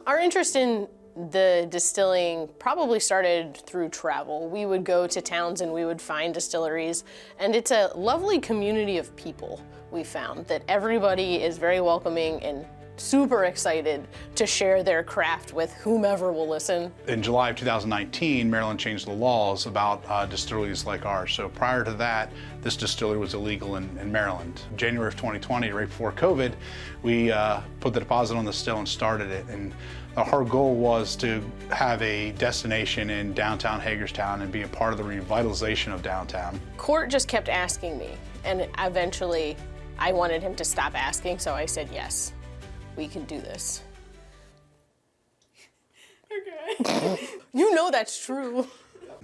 Our interest in the distilling probably started through travel. We would go to towns and we would find distilleries, and it's a lovely community of people. We found that everybody is very welcoming and super excited to share their craft with whomever will listen. In July of 2019, Maryland changed the laws about distilleries like ours. So prior to that, this distillery was illegal in Maryland. January of 2020, right before COVID, we put the deposit on the still and started it. And our goal was to have a destination in downtown Hagerstown and be a part of the revitalization of downtown. Court just kept asking me, and eventually I wanted him to stop asking, so I said yes. We can do this. Okay. You know that's true.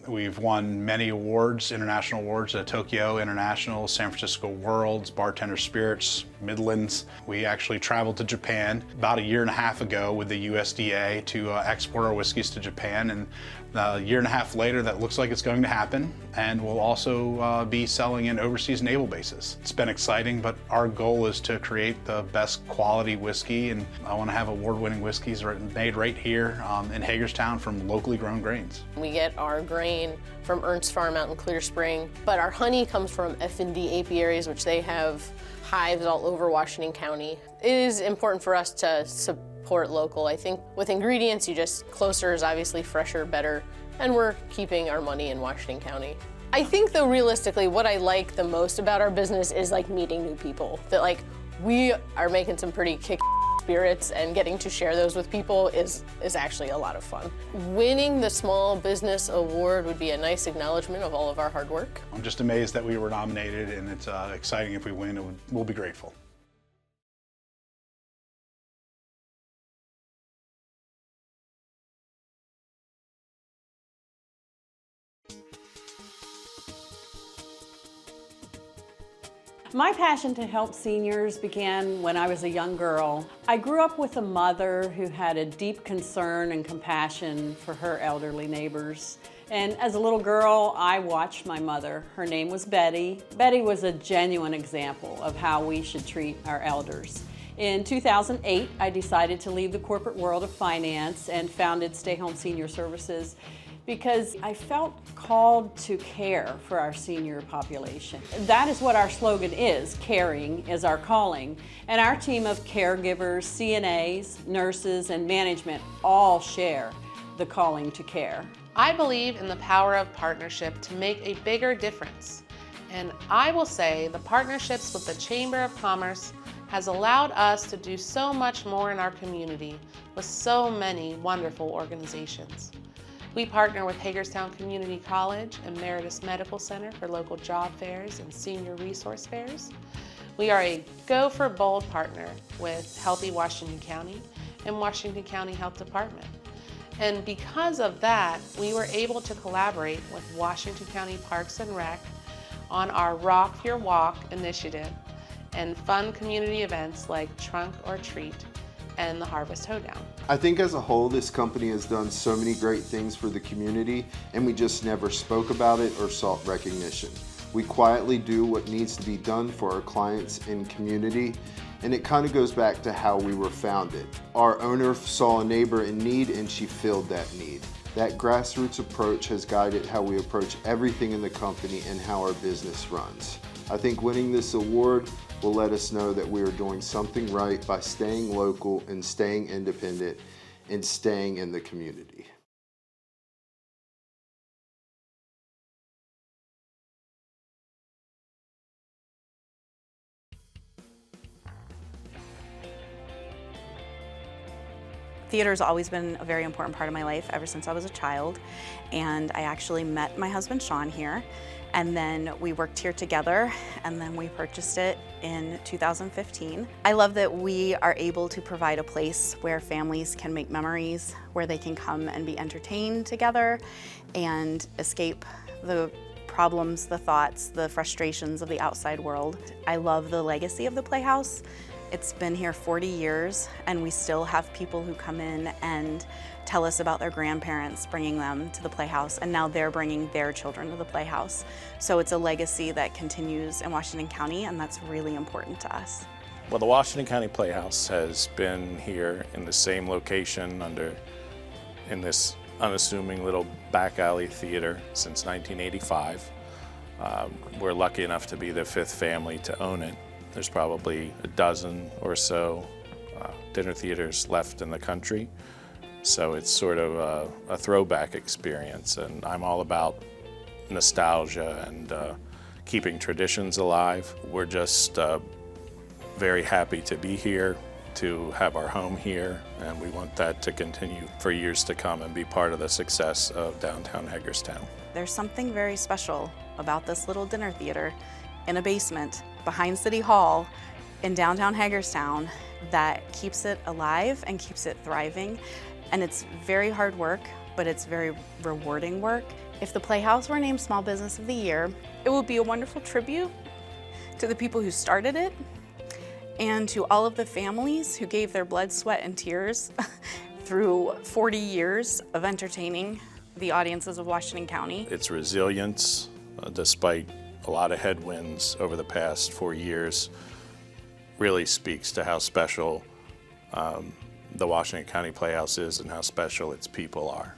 We've won many awards, international awards at Tokyo International, San Francisco Worlds, Bartender Spirits, Midlands. We actually traveled to Japan about a year and a half ago with the USDA to export our whiskeys to Japan, and a year and a half later that looks like it's going to happen, and we'll also be selling in overseas naval bases. It's been exciting, but our goal is to create the best quality whiskey, and I want to have award-winning whiskeys made right here in Hagerstown from locally grown grains. We get our grain from Ernst Farm out in Clear Spring, but our honey comes from F&D apiaries, which they have hives all over Washington County. It is important for us to support local. I think with ingredients, closer is obviously fresher, better, and we're keeping our money in Washington County. I think though, realistically, what I like the most about our business is meeting new people. That we are making some pretty kick spirits, and getting to share those with people is actually a lot of fun. Winning the Small Business Award would be a nice acknowledgement of all of our hard work. I'm just amazed that we were nominated, and it's exciting. If we win, we'll be grateful. My passion to help seniors began when I was a young girl. I grew up with a mother who had a deep concern and compassion for her elderly neighbors. And as a little girl, I watched my mother. Her name was Betty. Betty was a genuine example of how we should treat our elders. In 2008, I decided to leave the corporate world of finance and founded Stay Home Senior Services because I felt called to care for our senior population. That is what our slogan is, caring is our calling. And our team of caregivers, CNAs, nurses, and management all share the calling to care. I believe in the power of partnership to make a bigger difference. And I will say the partnerships with the Chamber of Commerce has allowed us to do so much more in our community with so many wonderful organizations. We partner with Hagerstown Community College and Meritus Medical Center for local job fairs and senior resource fairs. We are a Go for Bold partner with Healthy Washington County and Washington County Health Department. And because of that, we were able to collaborate with Washington County Parks and Rec on our Rock Your Walk initiative and fun community events like Trunk or Treat and the Harvest Hoedown. I think as a whole, this company has done so many great things for the community, and we just never spoke about it or sought recognition. We quietly do what needs to be done for our clients and community, and it kind of goes back to how we were founded. Our owner saw a neighbor in need and she filled that need. That grassroots approach has guided how we approach everything in the company and how our business runs. I think winning this award will let us know that we are doing something right by staying local and staying independent and staying in the community. Theater's always been a very important part of my life ever since I was a child, and I actually met my husband Sean here, and then we worked here together, and then we purchased it in 2015. I love that we are able to provide a place where families can make memories, where they can come and be entertained together and escape the problems, the thoughts, the frustrations of the outside world. I love the legacy of the Playhouse. It's been here 40 years, and we still have people who come in and tell us about their grandparents bringing them to the Playhouse, and now they're bringing their children to the Playhouse. So it's a legacy that continues in Washington County, and that's really important to us. Well, the Washington County Playhouse has been here in the same location in this unassuming little back alley theater since 1985. We're lucky enough to be the 5th family to own it. There's probably a dozen or so dinner theaters left in the country, so it's sort of a throwback experience, and I'm all about nostalgia and keeping traditions alive. We're just very happy to be here, to have our home here, and we want that to continue for years to come and be part of the success of downtown Hagerstown. There's something very special about this little dinner theater in a basement behind City Hall in downtown Hagerstown that keeps it alive and keeps it thriving. And it's very hard work, but it's very rewarding work. If the Playhouse were named Small Business of the Year, it would be a wonderful tribute to the people who started it and to all of the families who gave their blood, sweat, and tears through 40 years of entertaining the audiences of Washington County. Its resilience, despite a lot of headwinds over the past 4 years, really speaks to how special the Washington County Playhouse is and how special its people are.